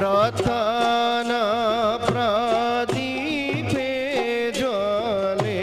রতন প্রদীপে জ্বলে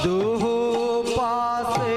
দুহু পাশে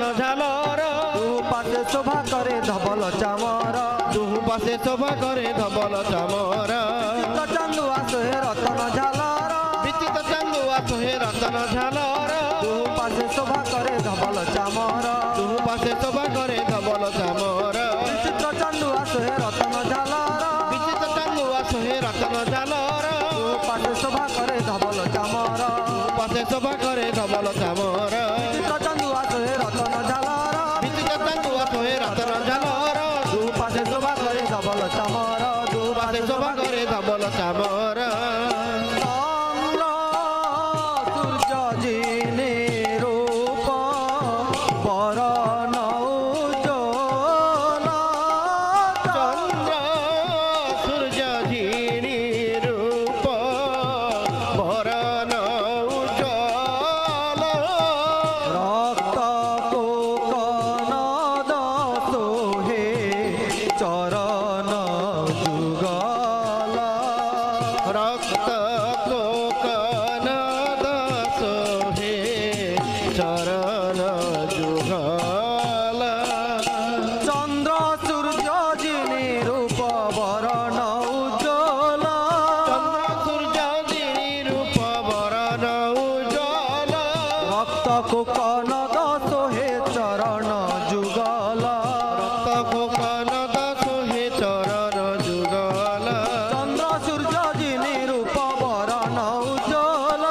রতন ঝালর দুহু পাশে শোভা করে ধবল চামর দুহু পাশে শোভা করে ধবল চামর বিচিত্র চান্দুয়া সোহে রতন ঝালর বিচিত চান্দুয়া সোহে রতন ঝালর দুহু পাশে শোভা করে ধবল চামর দুহু পাশে শোভা করে ধবল চামর বিচিত্র চান্দুয়া সোহে রতন ঝালর বিচিত চান্দুয়া সোহে রতন ঝালর দুহু পাশে শোভা করে ধবল চামর পাশে শোভা করে ধবল চামর বিচিত্র চান্দুয়া সোহে রতন ঝালর বিচিত চান্দুয়া সোহে রতন ঝালর দুহু পাশে শোভা করে ধবল চামর দুহু পাশে শোভা করে ধবল চামর চন্দ্র সূর্য যিনি রূপ বরণ উজ্জ্বল চন্দ্র সূর্য যিনি রূপ বরণ উজ্জ্বল রক্ত কোকন দোহে চরণ যুগল রক্ত কোকন দাস হে চরণ যুগল চন্দ্র সূর্য যিনি রূপ বরণ উজ্জ্বল চন্দ্র সূর্য যিনি রূপ বরণ উজ্জ্বল রক্ত কোকন দোহে চরণ যুগল রক্ত কোকন দাস হে চরণ যুগল চন্দ্র সূর্য যিনি রূপ বরণ উজ্জ্বল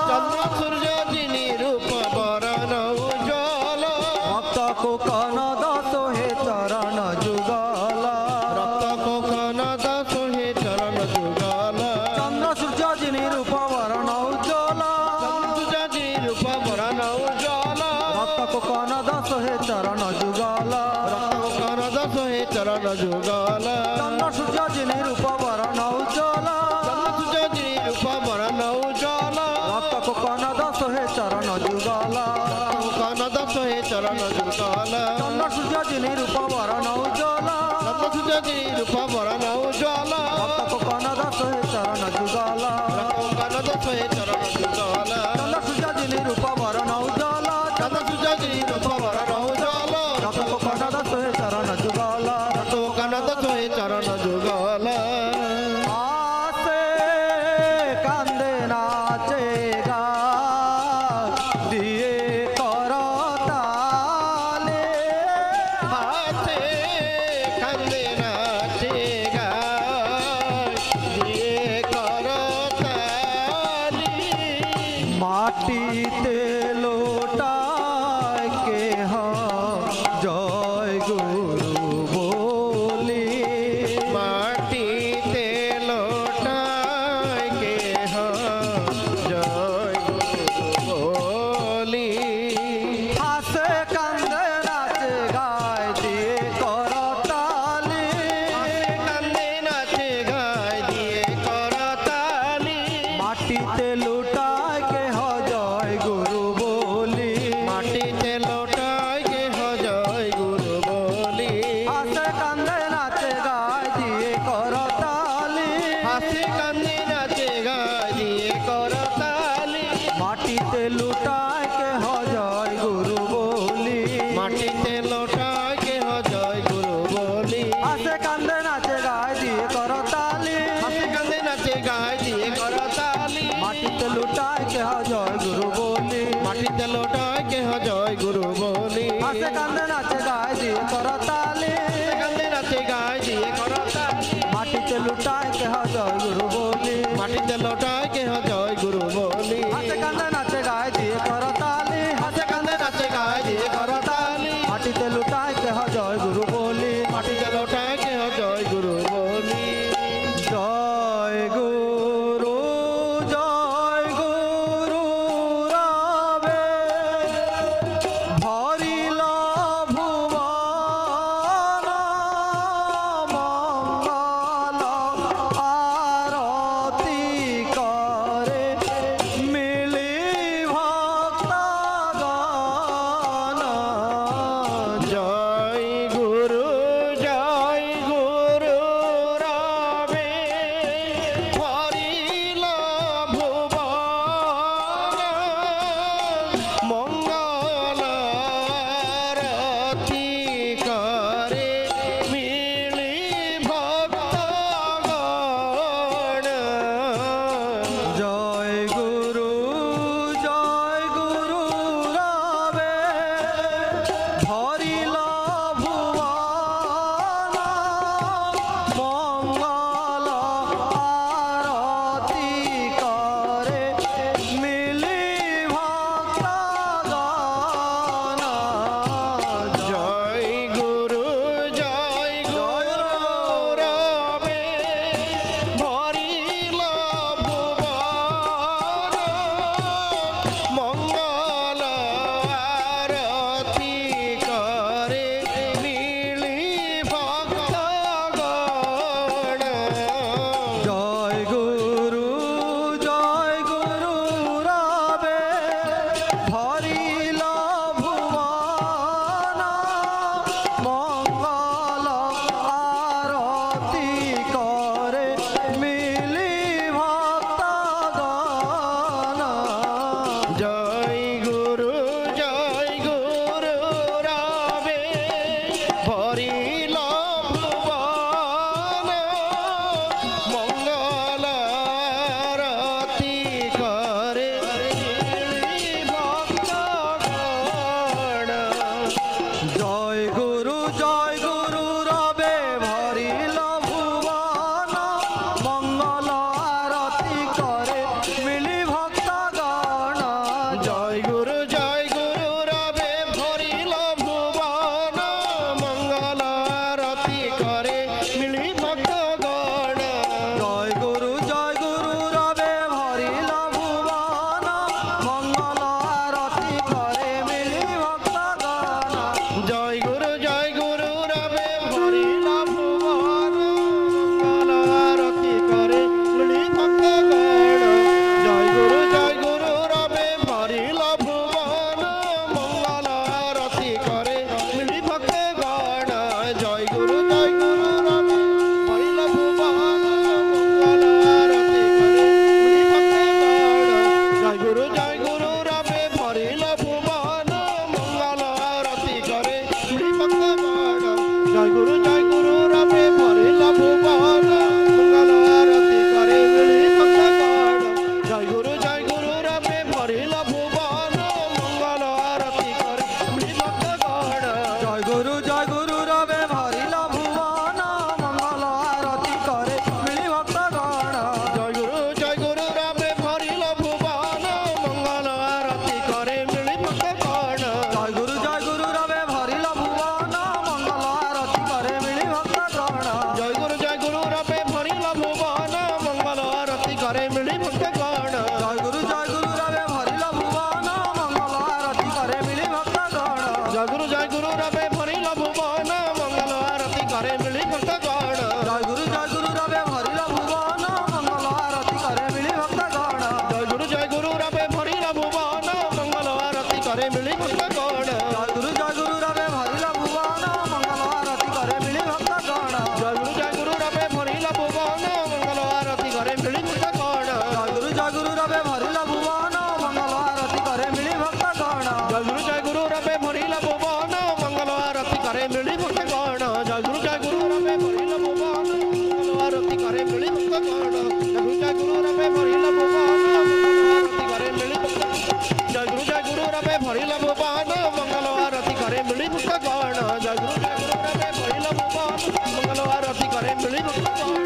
চন্দ্র সূর্য যিনি রূপ বরণ উজ্জ্বল ভক্ত কোকন দোহে চরণ যুগল রক্ত কোকন দাস হে চরণ যুগল চন্দ্র সূর্য যিনি রূপ বরণ উজ্জ্বল সূর্য যিনি রূপ বরণ উজ্জ্বল ভক্ত কোকন দোহে চরণ যুগল রক্ত কোকন দাস হে চরণ যুগল চন্দ্র সূর্য যিনি রূপ বরণ উজ্জ্বল চন্দ্র সূর্য যিনি রূপ বরণ উজ্জ্বল ভক্ত কোকন দোহে চরণ যুগল কোকন দাস হে চরণ যুগল চন্দ্র সূর্য যিনি রূপ বরণ উজ্জ্বল চন্দ্র সূর্য যিনি রূপ বরণ উজ্জ্বল ভক্ত কোকন দোহে চরণ যুগল কোকন দাস হে চরণ যুগল চন্দ্র সূর্য যিনি রূপ বরণ উজ্জ্বল চন্দ্র সূর্য যিনি রূপ বরণ উজ্জ্বল ভক্ত কোকন দোহে চরণ যুগল কোকন দাস হে চরণ যুগল আসে কান্দে নাচে গা দিয়ে করতালে হাতে কান্দে নাচে গায় দিয়ে করতালি মাটিতে লোটায় কেহ জয় গুরু বলি মাটিতে লোটায় কেহ জয় গুরু বলি হাসে কান্দে নাচে গায় দিয়ে করতালি কান্দে নাচে গায় দিয়ে করতালি মাটিতে লুটায় কেহ জয় গুরু বলি মাটিতে লোটায় কেহ জয় গুরু বলি হাসে কান্দে নাচে গায় দিয়ে করতালি হাসি কান্দে নাচে গায় দিয়ে করতালি মাটিতে লুটায় কেহ জয় গুরু বলি মাটিতে লোটায় কেহ জয় গুরু বলি হাসে কান্দে নাচে গায় দিয়ে করতালি হাসি কান্দে নাচে গায় দিয়ে করতালি মাটিতে লুটায় কেহ জয় গুরু বলি মাটিতে লোটায় কেহ জয় গুরু বলি হাসে কান্দে নাচে গায় দিয়ে করতালি কান্দে নাচে গায় দিয়ে করতালি মাটিতে লুটায় কেহ জয় গুরু বলি মাটিতে লোটায় কেহ জয় গুরু বলি হাসে কান্দে নাচে গায় দিয়ে করতালি হাসে কান্দে নাচে গায় দিয়ে করতালি মাটিতে লুটায় কেহ জয় গুরু বলি মাটিতে লোটায় কেহ জয় গুরু বলি জয় গুরু রবে ভরিল ভুবন জয় গুরু রবে ভরিল ভুবন মঙ্গল আরতি করে মিলি ভক্তগণ জয় গুরু রবে ভরিল ভুবন মঙ্গল আরতি করে মিলি ভক্তগণ জয় গুরু রবে ভরিল ভুবন মঙ্গল আরতি করে মিলি ভক্তগণ জয় গুরু রবে ভরিল ভুবন মঙ্গল আরতি করে মিলি ভক্তগণ জয় গুরু রবে ভরিল ভুবন মঙ্গল আরতি করে মিলি ভক্তগণ জয় গুরু রবে ভরিল ভুবন মঙ্গল আরতি করে মিলি ভক্তগণ জয় গুরু রবে ভরিল ভুবন মঙ্গল আরতি করে মিলি ভক্তগণ জয় গুরু রবে ভরিল ভুবন মঙ্গল আরতি করে মিলি ভক্তগণ জয় গুরু রবে ভরিল ভুবন মঙ্গল আরতি করে মিলি ভক্তগণ জয় গুরু রবে ভরিল ভুবন মঙ্গল আরতি করে মিলি ভক্তগণ জয় গুরু রবে ভরিল ভুবন মঙ্গল আরতি করে মিলি ভক্তগণ জয় গুরু রবে ভরিল ভুবন মঙ্গল আরতি করে মিলি ভক্তগণ জয় গুরু রবে ভরিল ভুবন মঙ্গল আরতি করে মিলি ভক্তগণ জয় গুরু রবে ভরিল ভুবন মঙ্গল আরতি করে মিলি ভক্তগণ জয় গুরু রবে ভরিল ভুবন মঙ্গল আরতি করে মিলি ভক্তগণ জয় গুরু রবে ভরিল ভুবন মঙ্গল আরতি করে মিলি ভক্তগণ জয় গুরু রবে ভরিল ভুবন মঙ্গল আরতি করে মিলি ভক্তগণ জয় গুরু রবে ভরিল ভুবন মঙ্গল আরতি করে মিলি ভক্তগণ জয় গুরু রবে ভরিল ভুবন মঙ্গল আরতি করে মিলি ভক্তগণ জয় গুরু রবে ভরিল ভুবন মঙ্গল আরতি করে মিলি ভক্তগণ জয় গুরু রবে ভরিল ভুবন মঙ্গল আরতি করে মিলি ভক্তগণ জয় গুরু রবে ভরিল ভুবন মঙ্গল আরতি করে মিলি ভক্তগণ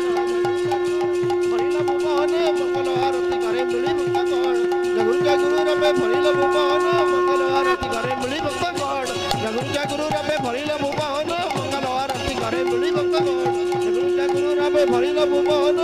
ভরিল ভুবন মঙ্গল আরতি করে মিলি ভক্তগণ জয় গুরু রবে ভরিল ভুবন মঙ্গল আরতি করে মিলি ভক্তগণ জয় গুরু রবে ভরিল ভুবন মঙ্গল আরতি করে মিলি ভক্তগণ জয় গুরু রবে ভরিল ভুবন